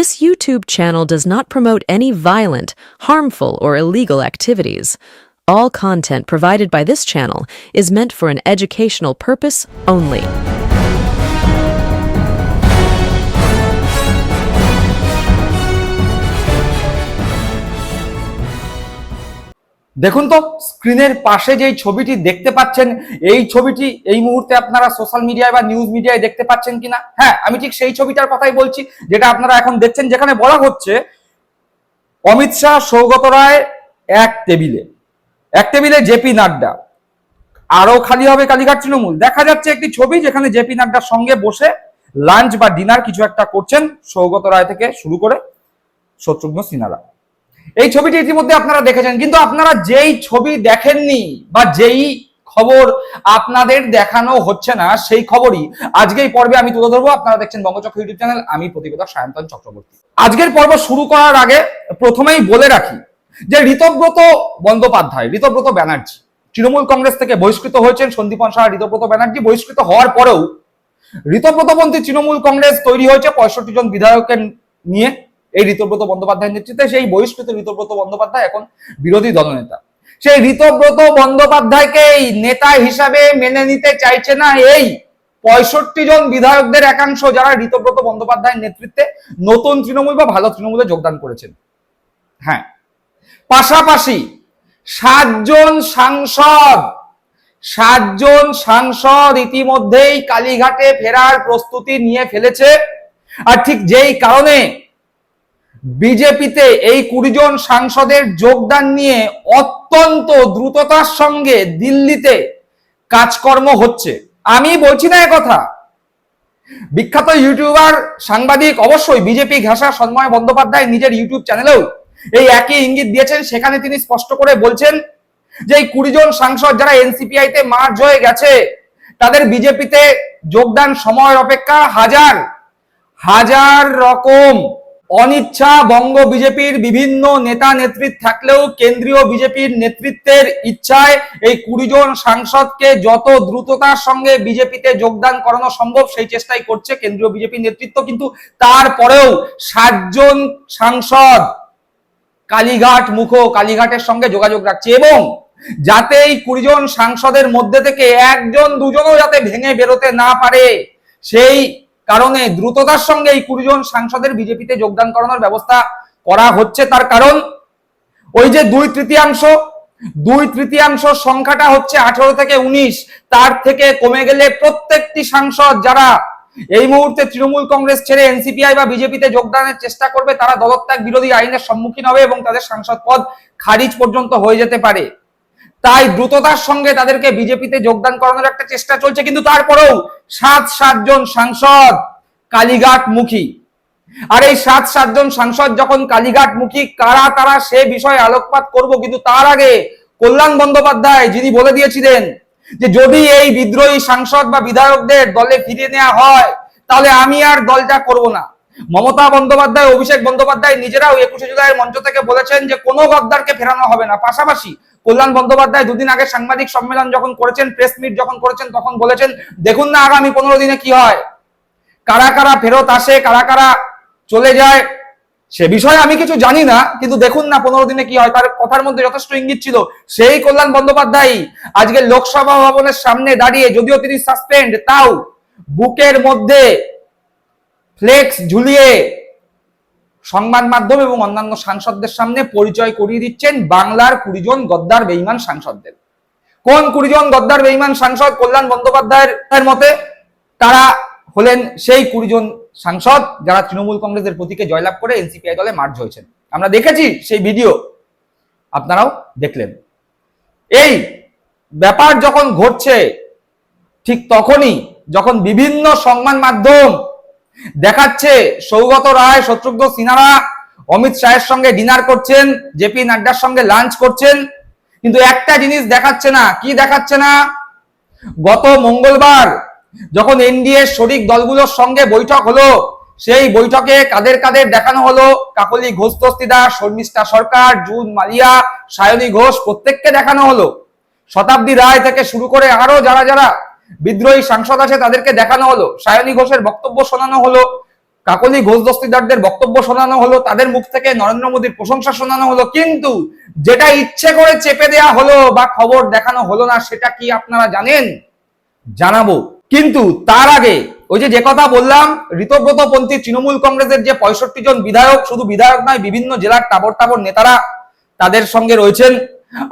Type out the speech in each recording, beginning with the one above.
This YouTube channel does not promote any violent, harmful, or illegal activities. All content provided by this channel is meant for an educational purpose only. দেখুন তো স্ক্রিনের পাশে যে ছবিটি দেখতে পাচ্ছেন, এই ছবিটি এই মুহূর্তে আপনারা সোশ্যাল মিডিয়ায় বা নিউজ মিডিয়ায় দেখতে পাচ্ছেন কিনা? হ্যাঁ, আমি ঠিক সেই ছবিটার কথাই বলছি যেটা আপনারা এখন দেখছেন, যেখানে বলা হচ্ছে অমিত শাহ, সৌগত রায় এক টেবিলে জেপি নাড্ডা, আরো খালি হবে কালীঘাট তৃণমূল। দেখা যাচ্ছে একটি ছবি যেখানে জেপি নাড্ডার সঙ্গে বসে লাঞ্চ বা ডিনার কিছু একটা করছেন সৌগত রায় থেকে শুরু করে শত্রুঘ্ন সিনহারা। এই ছবিটি ইতিমধ্যে আপনারা দেখেছেন, কিন্তু আপনারা যেই ছবি দেখেননি বা যেই খবর আপনাদের দেখানো হচ্ছে না, সেই খবরই আজকে এই পর্বে আমি তুলে ধরবো। আপনারা দেখছেন বঙ্গচক্র ইউটিউব চ্যানেল, আমি প্রতিবেদক সায়ন্তন চক্রবর্তী। আজকের পর্ব শুরু করার আগে প্রথমেই বলে রাখি যে ঋতব্রত ব্যানার্জি তৃণমূল কংগ্রেস থেকে বহিষ্কৃত হয়েছেন। সন্দীপন সাহা, ঋতব্রত ব্যানার্জি বহিষ্কৃত হওয়ার পরেও ঋতব্রতপন্থী তৃণমূল কংগ্রেস তৈরি হয়েছে 65 জন বিধায়কের নিয়ে। এই ঋতব্রত বন্দ্যোপাধ্যায়ের নেতৃত্বে সেই বহিষ্কৃত ঋতব্রত বন্দ্যোপাধ্যায় এখন বিরোধী দলনেতা। সেই ঋতব্রত বন্দ্যোপাধ্যায়কে নেতা হিসাবে মেনে নিতে চাইছে না এই 65 জন বিধায়কদের একাংশ, যারা ঋতব্রত বন্দ্যোপাধ্যায়ের নেতৃত্বে নতুন তৃণমূল বা ভালো তৃণমূলে যোগদান করেছেন। হ্যাঁ, পাশাপাশি 7 জন সাংসদ ইতিমধ্যেই কালীঘাটে ফেরার প্রস্তুতি নিয়ে ফেলেছে। আর ঠিক যেই কারণে বিজেপিতে এই 20 জন সাংসদের যোগদান নিয়ে অত্যন্ত দ্রুততার সঙ্গে দিল্লিতে কাজকর্ম হচ্ছে। আমি বলছি না কথা, বিখ্যাত ইউটিউবার, সাংবাদিক, অবশ্যই বিজেপি ঘাসা সন্ময় বন্দ্যোপাধ্যায় নিজের ইউটিউব চ্যানেলেও এই একই ইঙ্গিত দিয়েছেন। সেখানে তিনি স্পষ্ট করে বলছেন যে এই 20 জন সাংসদ যারা এনসিপিআই তে মার্জ হয়ে গেছে, তাদের বিজেপিতে যোগদান সময়ের অপেক্ষা হাজার রকম অনিচ্ছা বঙ্গ বিজেপির বিভিন্ন নেতা নেতৃত্ব থাকলেও কেন্দ্রীয় বিজেপির নেতৃত্বের ইচ্ছায় এই 20 জন সাংসদকে যত দ্রুততার সঙ্গে বিজেপিতে যোগদান করানো সম্ভব সেই চেষ্টাই করছে কেন্দ্রীয় বিজেপির নেতৃত্ব। কিন্তু তারপরেও 7 জন সাংসদ কালীঘাটের সঙ্গে যোগাযোগ রাখছে, এবং যাতে এই 20 জন সাংসদের মধ্যে থেকে 1-2জনও যাতে ভেঙে বেরোতে না পারে, সেই কারণে দ্রুততার সঙ্গে এই 20 জন সাংসদের বিজেপিতে যোগদান করানোর ব্যবস্থা করা হচ্ছে। তার কারণ ওই যে 2/3 সংখ্যাটা হচ্ছে 18 থেকে 19, তার থেকে কমে গেলে প্রত্যেকটি সাংসদ যারা এই মুহূর্তে তৃণমূল কংগ্রেস ছেড়ে এনসিপিআই বা বিজেপিতে যোগদানের চেষ্টা করবে, তারা দলত্যাগ বিরোধী আইনের সম্মুখীন হবে এবং তাদের সাংসদ পদ খারিজ পর্যন্ত হয়ে যেতে পারে। তাই দ্রুততার সঙ্গে তাদেরকে বিজেপিতে যোগদান করানোর একটা চেষ্টা চলছে। কিন্তু তারপরেও 7 জন সাংসদ কালীঘাটমুখী। আর এই 7 জন সাংসদ যখন কালীঘাটমুখী, কারা তারা সে বিষয়ে আলোকপাত করব। কিন্তু তার আগে কল্যাণ বন্দ্যোপাধ্যায়, যিনি বলে দিয়েছিলেন যে যদি এই বিদ্রোহী সাংসদ বা বিধায়কদের দলে ফিরিয়ে নেওয়া হয় তাহলে আমি আর দলটা করব না। মমতা বন্দ্যোপাধ্যায়, অভিষেক বন্দ্যোপাধ্যায় নিজেরাও 21শে জুলাইয়ের মঞ্চ থেকে বলেছেন যে কোনো গদ্দারকে ফেরানো হবে না। পাশাপাশি কল্যাণ বন্দ্যোপাধ্যায় 2 দিন আগে সাংবাদিক সম্মেলন যখন করেছেন, প্রেস মিট যখন করেছেন, তখন বলেছেন দেখুন না আগামী 15 দিনে কি হয়, কারা কারা ফেরত আসে, কারা কারা চলে যায়, সে বিষয়ে আমি কিছু জানি না, কিন্তু দেখুন না 15 দিনে কি হয়। তার কথার মধ্যে যথেষ্ট ইঙ্গিত ছিল। সেই কল্যাণ বন্দ্যোপাধ্যায় আজকে লোকসভা ভবনের সামনে দাঁড়িয়ে, যদিও তিনি সাসপেন্ড, তাও বুকের মধ্যে ফ্লেক্স ঝুলিয়ে সংবাদ মাধ্যম এবং অন্যান্য সাংসদদের সামনে পরিচয় করিয়ে দিচ্ছেন বাংলার 20 জন গদ্দার বেঈমান সাংসদদের। কোন 20 জন গদ্দার বেঈমান সাংসদ? কল্যাণ বন্দ্যোপাধ্যায়ের মতে তারা হলেন সেই 20 জন সাংসদ যারা তৃণমূল কংগ্রেসের প্রতীকে জয়লাভ করে এনসিপিআই দলে মার্জ হয়েছেন। আমরা দেখেছি সেই ভিডিও, আপনারাও দেখলেন। এই ব্যাপার যখন ঘটছে, ঠিক তখনই যখন বিভিন্ন সংবাদ মাধ্যম দেখাচ্ছে সৌগত রায়, শত্রুঘ্ন সিনহারা অমিত শাহের সঙ্গে ডিনার করছেন, জেপি নাড্ডার সঙ্গে লাঞ্চ করছেন, কিন্তু একটা জিনিস দেখাচ্ছে না। কি দেখাচ্ছে না? গত মঙ্গলবার যখন এনডিএ শরিক দলগুলোর সঙ্গে বৈঠক হলো, সেই বৈঠকে কাদের কাদের দেখানো হলো? কাকলি ঘোষ দস্তিদার, শর্মিষ্ঠা সরকার, জুন মালিয়া, সায়নী ঘোষ, প্রত্যেককে দেখানো হলো। শতাব্দী রায় থেকে শুরু করে আরো যারা যারা বিদ্রোহী সাংসদ আছে তাদেরকে দেখানো হলো। সায়নী ঘোষের বক্তব্য শোনানো হলো। কাকলি ঘোষ দস্তিদারদের বক্তব্য শোনানো হলো, তাদের মুখ থেকে নরেন্দ্র মোদীর প্রশংসা শোনানো হলো, কিন্তু যেটা ইচ্ছে করে চেপে দেয়া হলো বা খবর দেখানো হলো না, সেটা কি আপনারা জানেন? জানাবো। কিন্তু তার আগে ওই যে কথা বললাম, ঋতব্রতপন্থী তৃণমূল কংগ্রেসের যে 65 জন বিধায়ক, শুধু বিধায়ক নয়, বিভিন্ন জেলার তাবর তাবর নেতারা তাদের সঙ্গে রয়েছেন।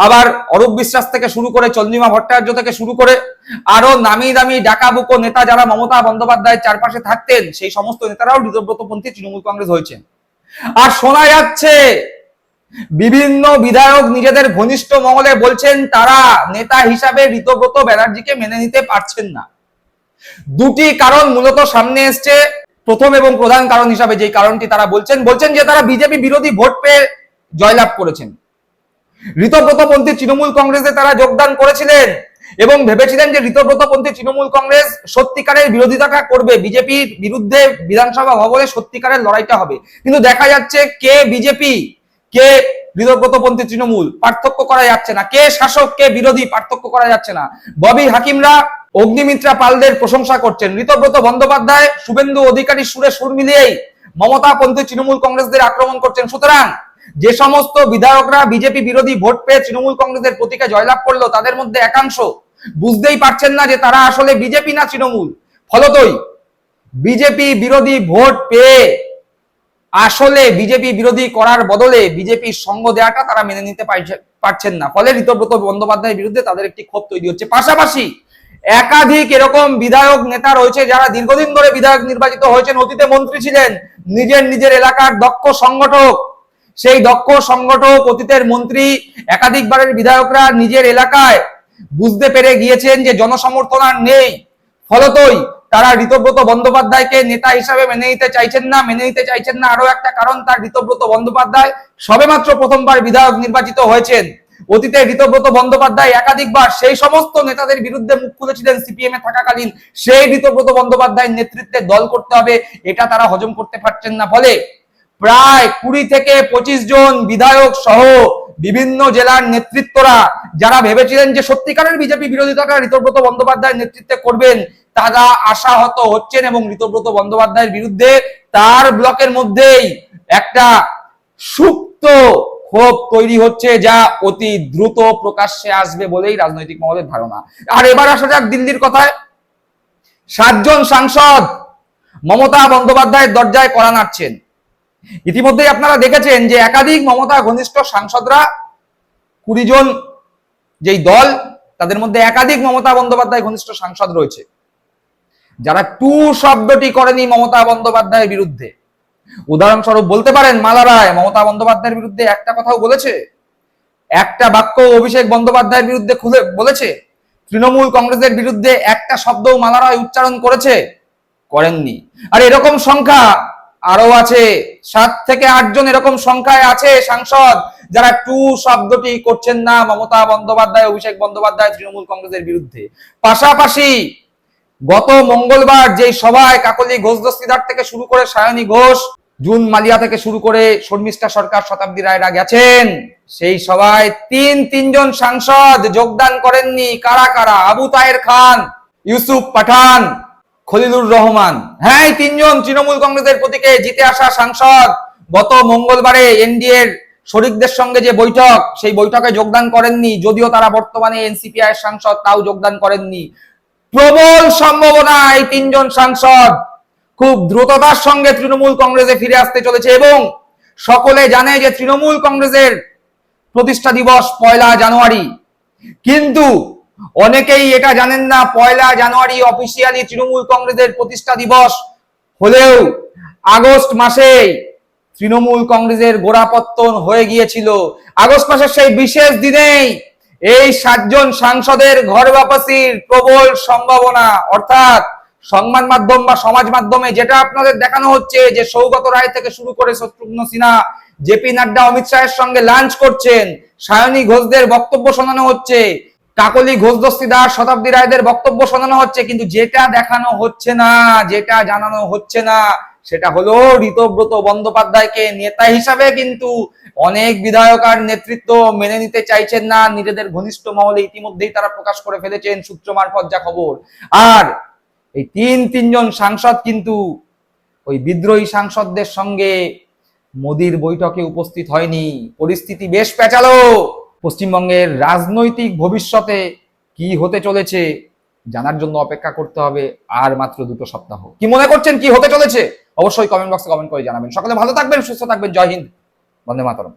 আবার অরূপ বিশ্বাস থেকে শুরু করে চন্দ্রিমা ভট্টাচার্য থেকে শুরু করে আরো নামি দামি ডাকাবুকো নেতা যারা মমতা বন্দ্যোপাধ্যায়ের চারপাশে থাকতেন, সেই সমস্ত নেতারাও ঋতব্রতপন্থী তৃণমূল কংগ্রেস হয়েছেন। আর শোনা যাচ্ছে বিভিন্ন বিধায়ক নিজেদের ঘনিষ্ঠ মহলে বলছেন তারা নেতা হিসাবে ঋতব্রত ব্যানার্জিকে মেনে নিতে পারছেন না। দুটি কারণ মূলত সামনে এসছে। প্রথম এবং প্রধান কারণ হিসাবে যে কারণটি তারা বলছেন যে তারা বিজেপি বিরোধী ভোট পেয়ে জয়লাভ করেছেন। ঋতব্রতপন্থী তৃণমূল কংগ্রেসে তারা যোগদান করেছিলেন এবং ভেবেছিলেন যে ঋতব্রতপন্থী তৃণমূল কংগ্রেস সত্যিকারের বিরোধিতা করবে, বিজেপির বিরুদ্ধে বিধানসভা ভবনে সত্যিকারের লড়াইটা হবে। কিন্তু দেখা যাচ্ছে কে বিজেপি কে ঋতব্রতপন্থী তৃণমূল পার্থক্য করা যাচ্ছে না, কে শাসক কে বিরোধী পার্থক্য করা যাচ্ছে না। ববি হাকিমরা অগ্নিমিত্রা পালদের প্রশংসা করছেন, ঋতব্রত বন্দ্যোপাধ্যায় শুভেন্দু অধিকারী সুরে সুর মিলিয়েই মমতাপন্থী তৃণমূল কংগ্রেসদের আক্রমণ করছেন। সুতরাং যে সমস্ত বিধায়করা বিজেপি বিরোধী ভোট পেয়ে তৃণমূল কংগ্রেসের প্রতীকে জয়লাভ করলো, তাদের মধ্যে একাংশ বুঝতেই পারছেন না যে তারা আসলে বিজেপি না তৃণমূল। ফলতই বিজেপি বিরোধী ভোট পেয়ে আসলে বিজেপি বিরোধী করার বদলে বিজেপির সঙ্গ দেওয়াটা তারা মেনে নিতে পারছেন না। ফলে ঋতব্রত বন্দ্যোপাধ্যায়ের বিরুদ্ধে তাদের একটি ক্ষোভ তৈরি হচ্ছে। পাশাপাশি একাধিক এরকম বিধায়ক নেতা রয়েছে যারা দীর্ঘদিন ধরে বিধায়ক নির্বাচিত হয়েছেন, অতীতে মন্ত্রী ছিলেন, নিজের এলাকার দক্ষ সংগঠক। সেই দক্ষ সংগঠক, অতীতের মন্ত্রী, একাধিকবারের বিধায়করা নিজের এলাকায় বুঝতে পেরে গিয়েছেন যে জনসমর্থন আর নেই। ফলতই তারা ঋতব্রত বন্দ্যোপাধ্যায়কে নেতা হিসাবে মেনে নিতে চাইছেন না। আরো একটা কারণ, তার ঋতব্রত বন্দ্যোপাধ্যায় সবেমাত্র প্রথমবার বিধায়ক নির্বাচিত হয়েছেন। অতীতে ঋতব্রত বন্দ্যোপাধ্যায় একাধিকবার সেই সমস্ত নেতাদের বিরুদ্ধে মুখ খুলেছিলেন সিপিএম এ থাকাকালীন। সেই ঋতব্রত বন্দ্যোপাধ্যায়ের নেতৃত্বে দল করতে হবে, এটা তারা হজম করতে পারছেন না। ফলে প্রায় 20 থেকে 25 জন বিধায়ক সহ বিভিন্ন জেলার নেতৃত্বরা যারা ভেবেছিলেন যে সত্যিকারের বিজেপি বিরোধিতাটা ঋতব্রত বন্দ্যোপাধ্যায়ের নেতৃত্বে করবেন, তারা আশাহত হচ্ছেন এবং ঋতব্রত বন্দ্যোপাধ্যায়ের বিরুদ্ধে তার ব্লকের মধ্যেই একটা সুপ্ত ক্ষোভ তৈরি হচ্ছে, যা অতি দ্রুত প্রকাশ্যে আসবে বলেই রাজনৈতিক মহলের ধারণা। আর এবার আসা যাক দিল্লির কথায়। 7 জন সাংসদ মমতা বন্দ্যোপাধ্যায়ের দরজায় কড়া নাড়ছেন। ইতিমধ্যেই আপনারা দেখেছেন যে একাধিক মমতা ঘনিষ্ঠ সাংসদরা 20 জন যেই দল, তাদের মধ্যে একাধিক মমতা বন্দ্যোপাধ্যায় ঘনিষ্ঠ সাংসদ রয়েছে যারা টু শব্দটি করেনি মমতা বন্দ্যোপাধ্যায়ের বিরুদ্ধে। উদাহরণস্বরূপ বলতে পারেন মালা রায় মমতা বন্দ্যোপাধ্যায়ের বিরুদ্ধে একটা কথাও বলেছে, একটা বাক্য অভিষেক বন্দ্যোপাধ্যায়ের বিরুদ্ধে খুলে বলেছে? তৃণমূল কংগ্রেসের বিরুদ্ধে একটা শব্দও মালা রায় উচ্চারণ করেননি। আর এরকম সংখ্যা আরো আছে, 7 থেকে 8 জন এরকম সংখ্যায় আছে সাংসদ যারা টু শব্দটি করছেন না মমতা বন্দ্যোপাধ্যায়, অভিষেক বন্দ্যোপাধ্যায়, তৃণমূল কংগ্রেসের বিরুদ্ধে। পাশাপাশি গত মঙ্গলবার যে সভায় কাকলি ঘোষ দস্তিদার থেকে শুরু করে সায়নী ঘোষ, জুন মালিয়া থেকে শুরু করে শর্মিষ্ঠা সরকার, শতাব্দী রায়রা গেছেন, সেই সভায় তিন জন সাংসদ যোগদান করেননি। কারা কারা? আবু তাহের খান, ইউসুফ পাঠান, খলিলুর রহমান। হ্যাঁ, এই 3 জন তৃণমূল কংগ্রেসের প্রতীকে জিতে আসা সাংসদ গত মঙ্গলবারে এনডিএর শরিকদের সঙ্গে যে বৈঠক, সেই বৈঠকে যোগদান করেননি। যদিও তারা বর্তমানে এনসিপিআই এর সাংসদ, তাও যোগদান করেননি। প্রবল সম্ভাবনা এই 3 জন সাংসদ খুব দ্রুততার সঙ্গে তৃণমূল কংগ্রেসে ফিরে আসতে চলেছে। এবং সকলে জানে যে তৃণমূল কংগ্রেসের প্রতিষ্ঠা দিবস 1 জানুয়ারি, কিন্তু অনেকেই এটা জানেন না 1 জানুয়ারি অফিসিয়ালি তৃণমূল কংগ্রেসের প্রতিষ্ঠা দিবস হলেও আগস্ট মাসে তৃণমূল কংগ্রেসের গোড়াপত্তন হয়ে গিয়েছিল। আগস্ট মাসের সেই বিশেষ দিনেই এই 7 জন সাংসদের ঘর বাপসির প্রবল সম্ভাবনা। অর্থাৎ সংবাদ মাধ্যম বা সমাজ মাধ্যমে যেটা আপনাদের দেখানো হচ্ছে যে সৌগত রায় থেকে শুরু করে শত্রুঘ্ন সিনহা, জেপি নাড্ডা অমিত শাহের সঙ্গে লাঞ্চ করছেন, সায়নী ঘোষদের বক্তব্য শোনানো হচ্ছে, কাকলি ঘোষ দস্তিদার, শতাব্দী রায়দের বক্তব্য শোনানো হচ্ছে, কিন্তু যেটা দেখানো হচ্ছে না, যেটা জানানো হচ্ছে না, সেটা হলো ঋতব্রত বন্দ্যোপাধ্যায়কে নেতা হিসাবে কিন্তু অনেক বিধায়ক আর নেতৃত্ব মেনে নিতে চাইছেন না। নিজেদের ঘনিষ্ঠ মহলে ইতিমধ্যেই তারা প্রকাশ করে ফেলেছেন, সূত্র মারফত যা খবর। আর এই তিন জন সাংসদ কিন্তু ওই বিদ্রোহী সাংসদদের সঙ্গে মোদির বৈঠকে উপস্থিত হয়নি। পরিস্থিতি বেশ পেঁচালো। পশ্চিমবঙ্গের রাজনৈতিক ভবিষ্যতে কি হতে চলেছে জানার জন্য অপেক্ষা করতে হবে আর মাত্র 2 সপ্তাহ। কি মনে করছেন কি হতে চলেছে অবশ্যই কমেন্ট বক্সে কমেন্ট করে জানাবেন। সকলে ভালো থাকবেন, সুস্থ থাকবেন। জয় হিন্দ, বন্দে মাতরম।